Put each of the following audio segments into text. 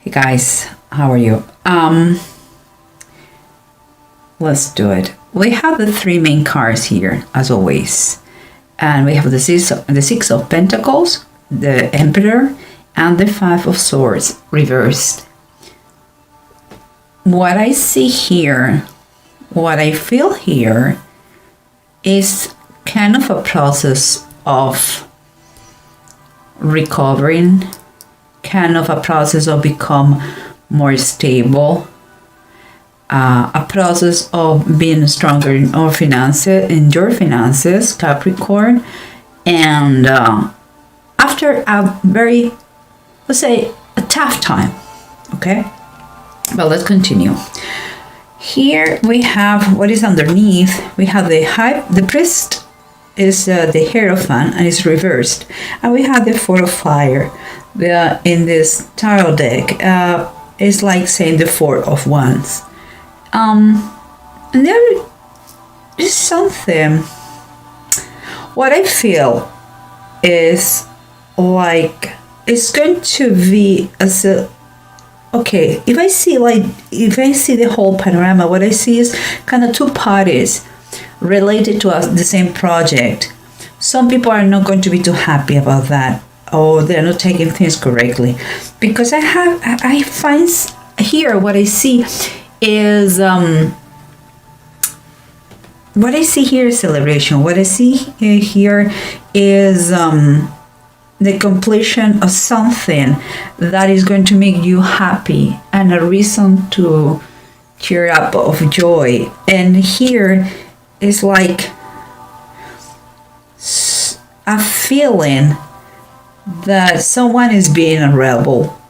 Hey guys, how are you? Let's do it. We have the three main cards here, as always. And we have the Six of Pentacles, the Emperor, and the Five of Swords reversed. What I see here, what I feel here, is kind of a process of recovering, kind of a process of become more stable, a process of being stronger in our finances, in your finances, Capricorn, and after a very, let's say, a tough time. Okay, but let's continue. Here we have what is underneath. We have the priest is the Hierophant and it's reversed, and we have the Four of Fire. In this tarot deck, it's like saying the Four of Wands. And there is something. What I feel is like it's going to be as a. Okay, if I see the whole panorama, what I see is kind of two parties related to the same project. Some people are not going to be too happy about that, or they're not taking things correctly, because I find here what I see is what I see here is celebration. What I see here is the completion of something that is going to make you happy and a reason to cheer up of joy. And here is like a feeling that someone is being a rebel,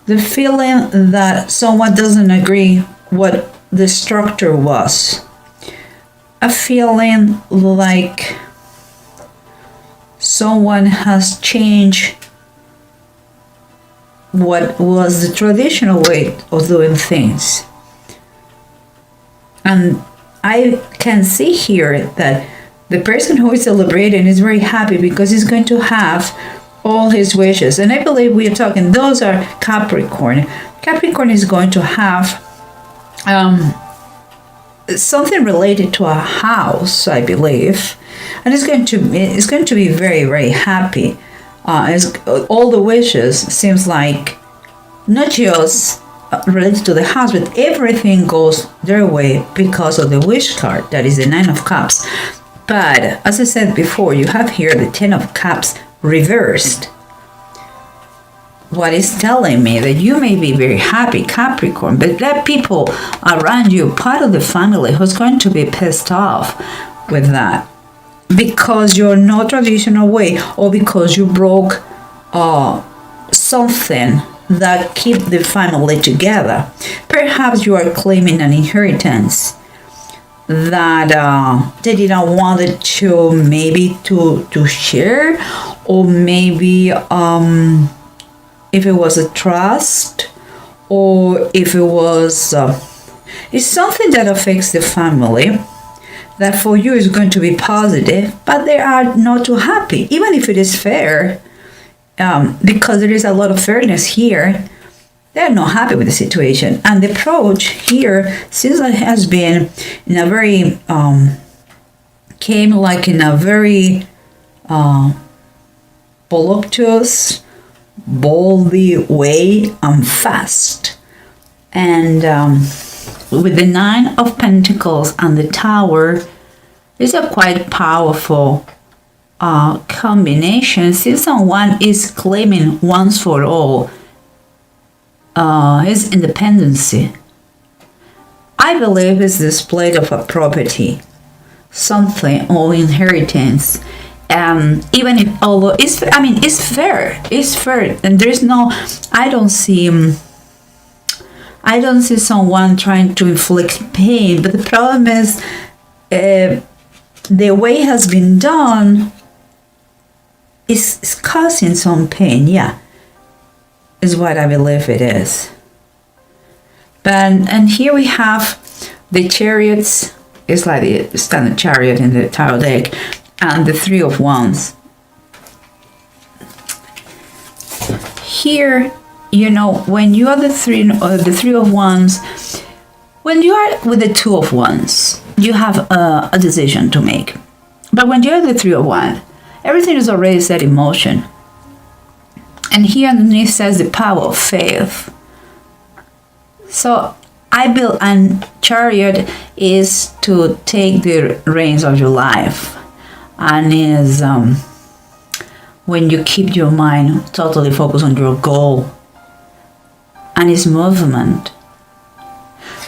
the feeling that someone doesn't agree what the structure was, a feeling like someone has changed what was the traditional way of doing things. And I can see here that the person who is celebrating is very happy because he's going to have all his wishes. And I believe we are talking, those are Capricorn. Capricorn is going to have something related to a house, I believe. And it's going to be very, very happy. All the wishes seems like not just related to the house, but everything goes their way because of the wish card. That is the Nine of Cups. But as I said before, you have here the Ten of Cups reversed. What is telling me that you may be very happy, Capricorn, but there are people around you, part of the family, who's going to be pissed off with that because you're not traditional way, or because you broke something that keep the family together. Perhaps you are claiming an inheritance that they didn't want it to maybe to share, or maybe if it was a trust, or if it was it's something that affects the family that for you is going to be positive, but they are not too happy, even if it is fair, because there is a lot of fairness here. They're not happy with the situation, and the approach here seems like it has been in a very came like in a very voluptuous, boldly way and fast. And with the Nine of Pentacles and the Tower, it's a quite powerful combination, since someone is claiming once for all his independency. I believe it's the split of a property, something, or inheritance. Even if, although it's fair, and there's no, I don't see someone trying to inflict pain, but the problem is the way it has been done is causing some pain. Yeah, is what I believe it is. And here we have the Chariots. It's like the standard chariot in the tarot deck, and the Three of Wands. Here when you are the three of wands, when you are with the two of wands, you have a decision to make. But when you're the three of wands, everything is already set in motion. And here underneath says the power of faith. So and Chariot is to take the reins of your life, and is when you keep your mind totally focused on your goal and its movement.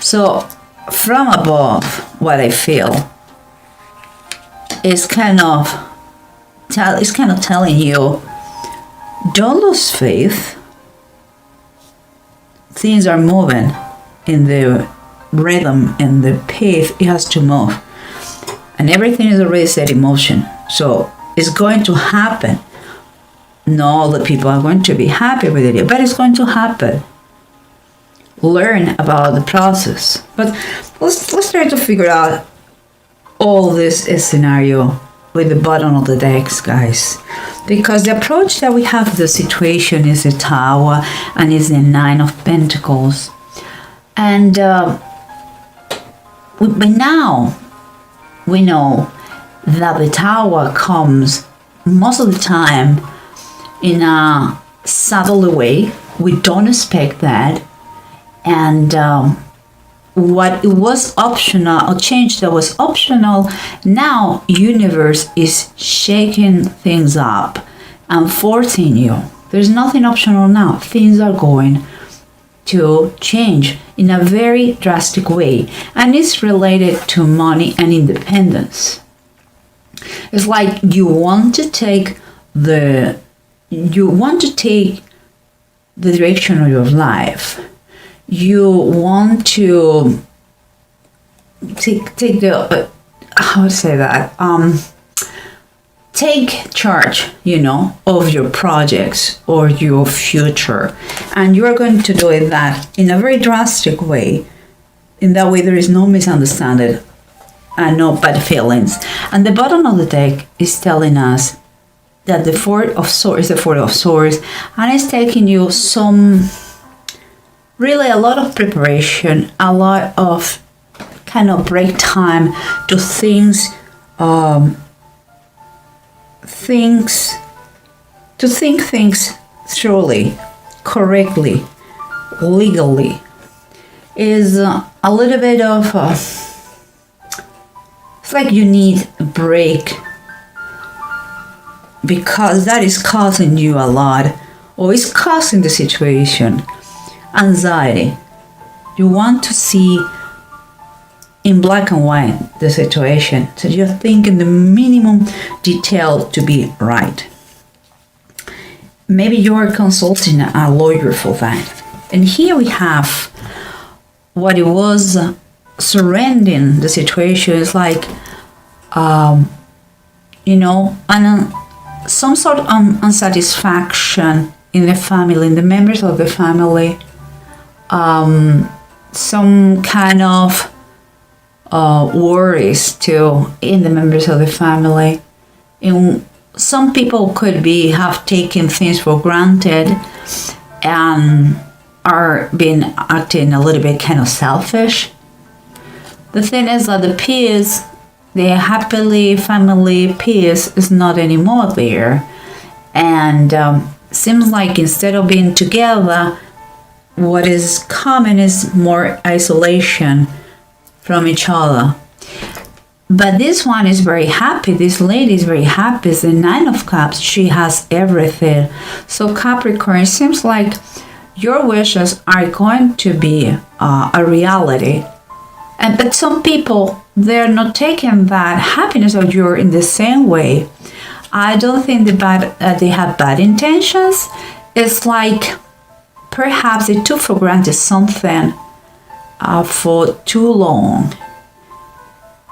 So from above, what I feel is kind of telling you, don't lose faith. Things are moving in the rhythm and the pace it has to move. And everything is already set in motion. So it's going to happen. Not all the people are going to be happy with it, but it's going to happen. Learn about the process. But let's try to figure out all this scenario with the bottom of the decks, guys. Because the approach that we have to the situation is the Tower and is the Nine of Pentacles. And but now we know that the Tower comes most of the time in a subtle way. We don't expect that. And what it was optional, or change that was optional, now universe is shaking things up and forcing you. There's nothing optional now. Things are going to change in a very drastic way, and it's related to money and independence. It's like you want to take the direction of your life. You want to take the how to say that, take charge, of your projects or your future, and you are going to do that in a very drastic way. In that way, there is no misunderstanding and no bad feelings. And the bottom of the deck is telling us that the Four of Swords is the Four of Swords, and it's taking you really a lot of preparation, a lot of kind of break time to think things thoroughly, correctly, legally. Is a little bit of it's like you need a break, because that is causing you a lot, or is causing the situation anxiety. You want to see in black and white the situation, so you're thinking the minimum detail to be right. Maybe you're consulting a lawyer for that. And here we have what it was surrendering the situation is like, some sort of unsatisfaction in the family, in the members of the family, some kind of worries too in the members of the family. And some people could have taken things for granted and are acting a little bit kind of selfish. The thing is that the peace, the happily family peace, is not anymore there. And seems like instead of being together, what is common is more isolation from each other. But this one is very happy. This lady is very happy. It's the Nine of Cups. She has everything. So Capricorn, it seems like your wishes are going to be a reality. But some people, they're not taking that happiness of yours in the same way. I don't think they have bad intentions. It's like perhaps they took for granted something for too long,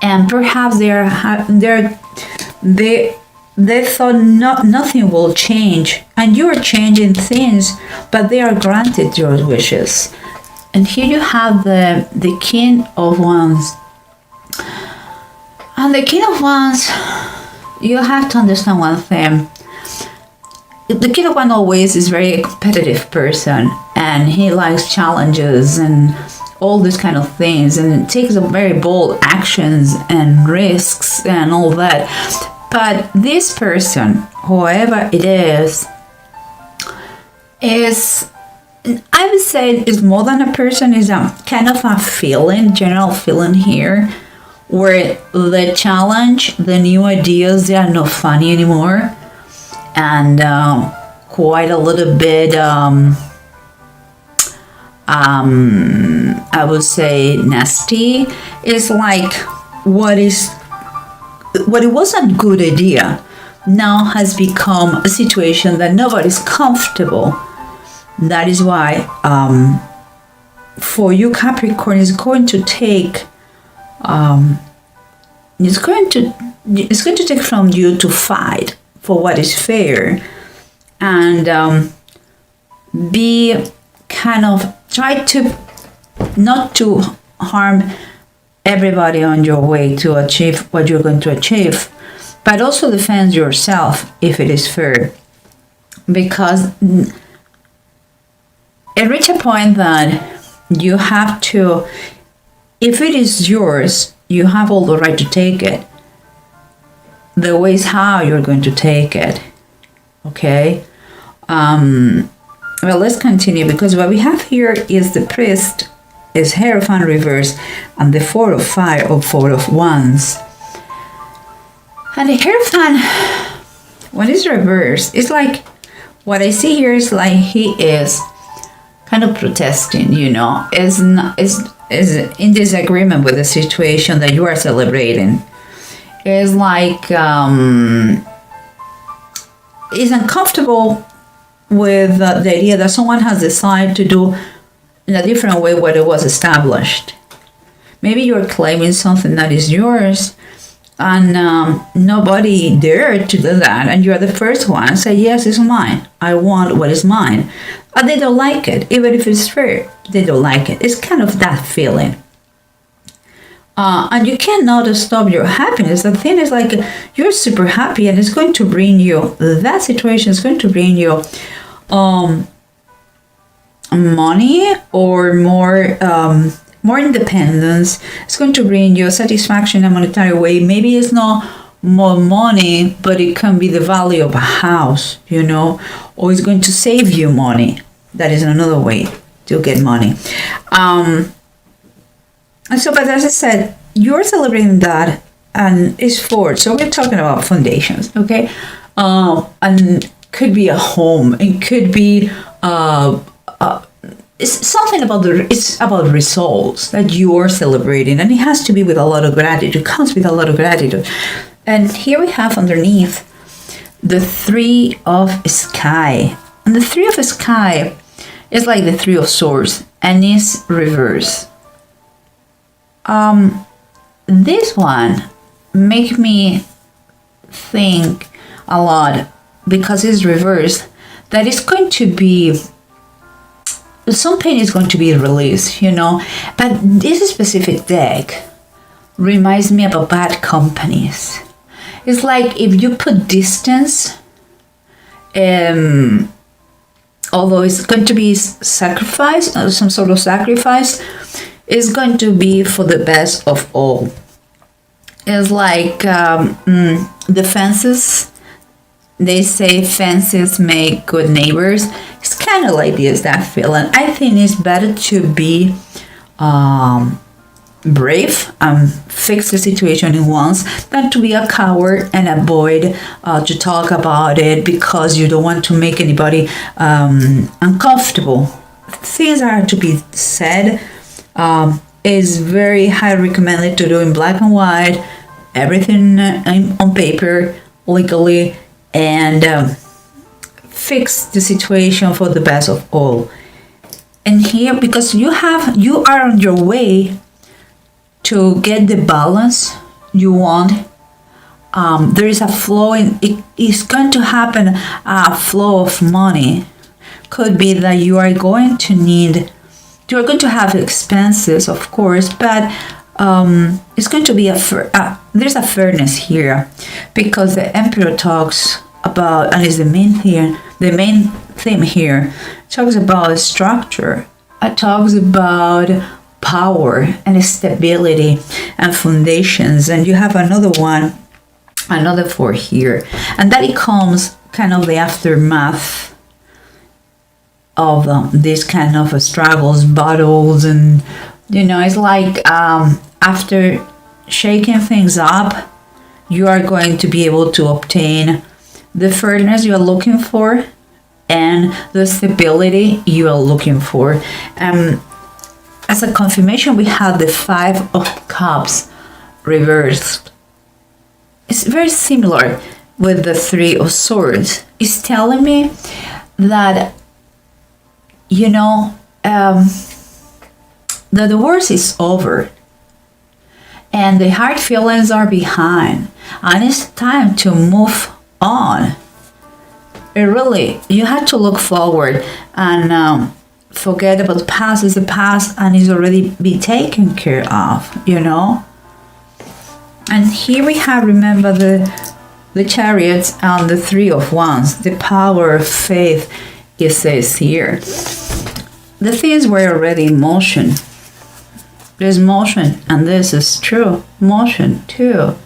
and perhaps they thought nothing will change, and you are changing things, but they are granted your wishes. And here you have the King of Wands. And the King of Wands, you have to understand one thing. the King of Wands always is very a competitive person, and he likes challenges and all these kind of things, and takes very bold actions and risks and all that. But this person, whoever it is, I would say is more than a person, is a kind of a feeling, general feeling here, where the challenge, the new ideas, they are not funny anymore, and quite a little bit, I would say nasty. It's like what it was a good idea now has become a situation that nobody's comfortable. That is why for you, Capricorn, is going to take it's going to take from you to fight for what is fair, and be kind of try to not to harm everybody on your way to achieve what you're going to achieve, but also defend yourself if it is fair, because it reach a point that you have to, if it is yours, you have all the right to take it. The way is how you're going to take it. Okay? Well, let's continue, because what we have here is the priest, is Hierophant reverse, and the Four of Fire or Four of Wands. And the Hierophant, when it's reversed, it's like, what I see here is like he is kind of protesting, is in disagreement with the situation that you are celebrating. It's like is uncomfortable with the idea that someone has decided to do in a different way what it was established. Maybe you're claiming something that is yours, and nobody dared to do that, and you're the first one say, yes, it's mine, I want what is mine. But they don't like it, even if it's fair, they don't like it. It's kind of that feeling. And you cannot stop your happiness. The thing is, like, you're super happy, and it's going to bring you, that situation is going to bring you money or more independence. It's going to bring you satisfaction in a monetary way. Maybe it's not more money, but it can be the value of a house, or it's going to save you money. That is another way to get money. But as I said, you're celebrating that, and it's forward. So we're talking about foundations, okay? And could be a home. It could be it's something about it's about results that you are celebrating, and it has to be with a lot of gratitude. It comes with a lot of gratitude. And here we have underneath the Three of Sky, and the Three of Sky is like the Three of Swords, and it's reverse. This one make me think a lot, because it's reversed, that it's going to be, some pain is going to be released, but this specific deck reminds me about bad companies. It's like if you put distance, although it's going to be sacrifice, some sort of sacrifice, it's going to be for the best of all. It's like the fences. They say fences make good neighbors. It's kind of like this, that feeling. I think it's better to be brave and fix the situation at once than to be a coward and avoid to talk about it because you don't want to make anybody uncomfortable. Things are to be said. Is very highly recommended to do in black and white, everything on paper, legally, and fix the situation for the best of all. And here, because you are on your way to get the balance you want, there is a flow it is going to happen, a flow of money. Could be that you are going to have expenses, of course, but it's going to be there's a fairness here, because the Emperor talks about, and is the main theme here, talks about structure. It talks about power and stability and foundations. And you have another 4 here, and that it comes kind of the aftermath of this kind of struggles, battles, and it's like after shaking things up, you are going to be able to obtain the firmness you are looking for and the stability you are looking for. As a confirmation, we have the 5 of Cups reversed. It's very similar with the 3 of Swords. It's telling me that, that the worst is over and the hard feelings are behind, and it's time to move on. You have to look forward and forget about the past. Is the past and is already be taken care of, And here we have, remember, the Chariots and the 3 of Wands, the power of faith, it says here. The things were already in motion. There's motion, and this is true. Motion too.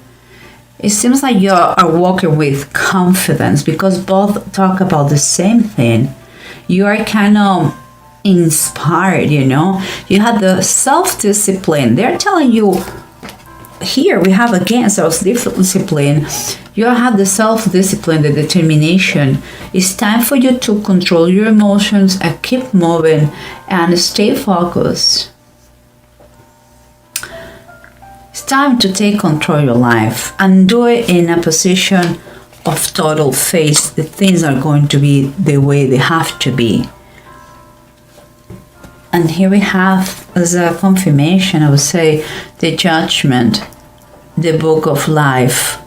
It seems like you are walking with confidence because both talk about the same thing. You are kind of inspired, You have the self-discipline. They're telling you, here we have again self-discipline. You have the self-discipline, the determination. It's time for you to control your emotions and keep moving and stay focused. It's time to take control of your life and do it in a position of total faith that things are going to be the way they have to be. And here we have, as a confirmation, I would say, the Judgment, the Book of Life.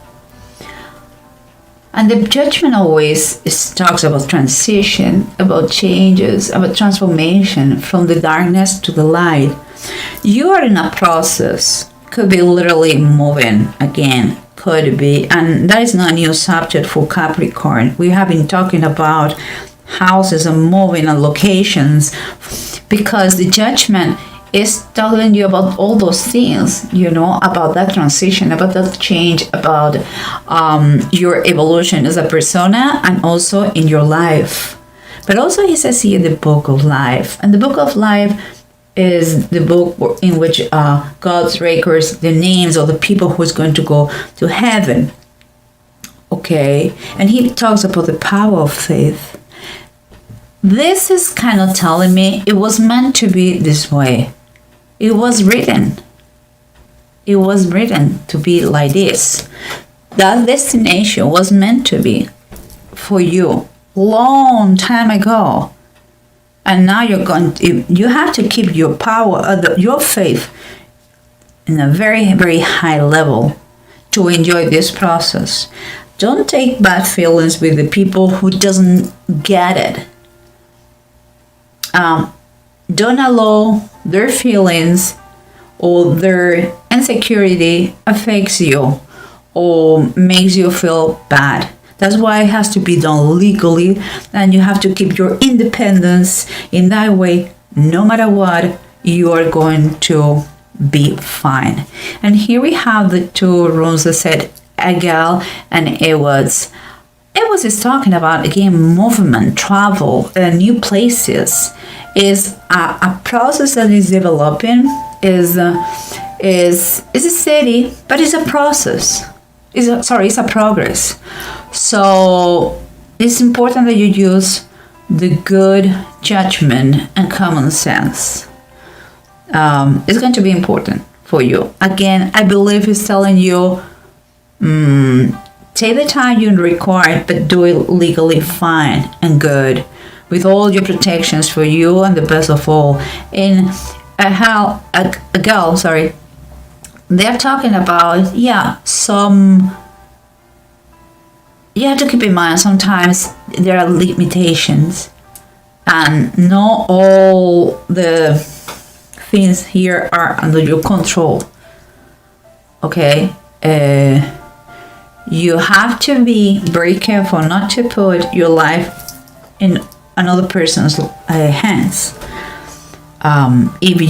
And the Judgment always talks about transition, about changes, about transformation from the darkness to the light. You are in a process. Could be literally moving again. Could be. And that is not a new subject for Capricorn. We have been talking about houses and moving and locations, because the Judgment is telling you about all those things, about that transition, about that change, about your evolution as a persona and also in your life. But also he says here the Book of Life. And the Book of Life is the book in which God records the names of the people who is going to go to heaven. Okay? And he talks about the power of faith. This is kind of telling me it was meant to be this way. It was written. It was written to be like this. That destination was meant to be for you long time ago. And now you have to keep your power, your faith in a very, very high level to enjoy this process. Don't take bad feelings with the people who doesn't get it. Don't allow their feelings or their insecurity affects you or makes you feel bad. That's why it has to be done legally, and you have to keep your independence. In that way, no matter what, you are going to be fine. And here we have the 2 runes that said Egal and Ewods. Ewods is talking about, again, movement, travel, new places. Is a process that is developing, is a steady, but it's a process. It's a progress. So it's important that you use the good judgment and common sense. It's going to be important for you. Again, I believe it's telling you, take the time you require, but do it legally fine and good, with all your protections for you and the best of all. In Egal, they're talking about, you have to keep in mind sometimes there are limitations and not all the things here are under your control. Okay? You have to be very careful not to put your life in another person's hands. If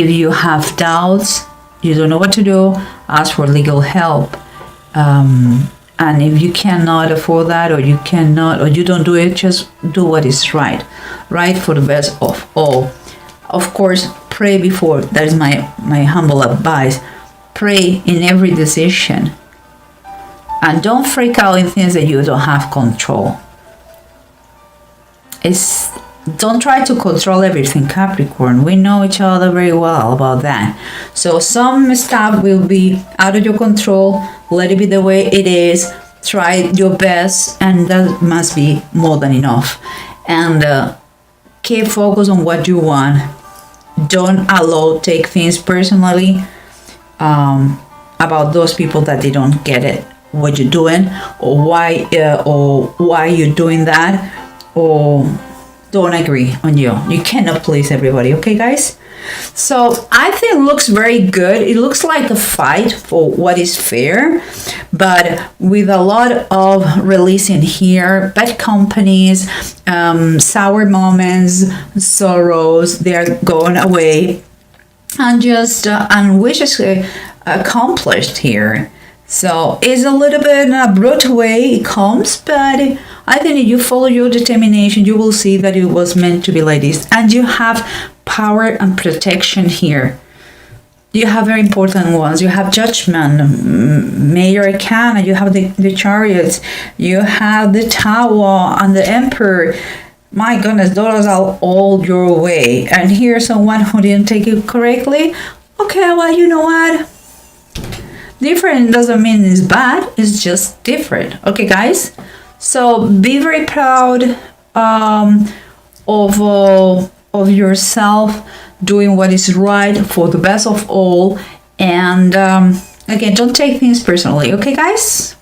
you have doubts, you don't know what to do, ask for legal help. And if you cannot afford that, or you don't do it, just do what is right for the best of all. Of course, pray before. That is my humble advice. Pray in every decision. And don't freak out in things that you don't have control. Don't try to control everything, Capricorn. We know each other very well about that. So some stuff will be out of your control. Let it be the way it is. Try your best, and that must be more than enough. And keep focused on what you want. Don't take things personally about those people that they don't get it, what you're doing, or why you're doing that, or don't agree on you. You cannot please everybody, okay, guys? So I think it looks very good. It looks like a fight for what is fair, but with a lot of releasing here, bad companies, sour moments, sorrows, they're going away, and just and wishes accomplished here. So it's a little bit in a brutal way it comes, but I think if you follow your determination, you will see that it was meant to be like this. And you have power and protection here. You have very important ones. You have Judgment, Major Arcana, you have the Chariots, you have the Tower and the Emperor. My goodness, those are all your way. And here's someone who didn't take it correctly. Okay, well, you know what? Different doesn't mean it's bad, it's just different. Okay, guys? So be very proud of yourself, doing what is right for the best of all. And again, don't take things personally. Okay, guys?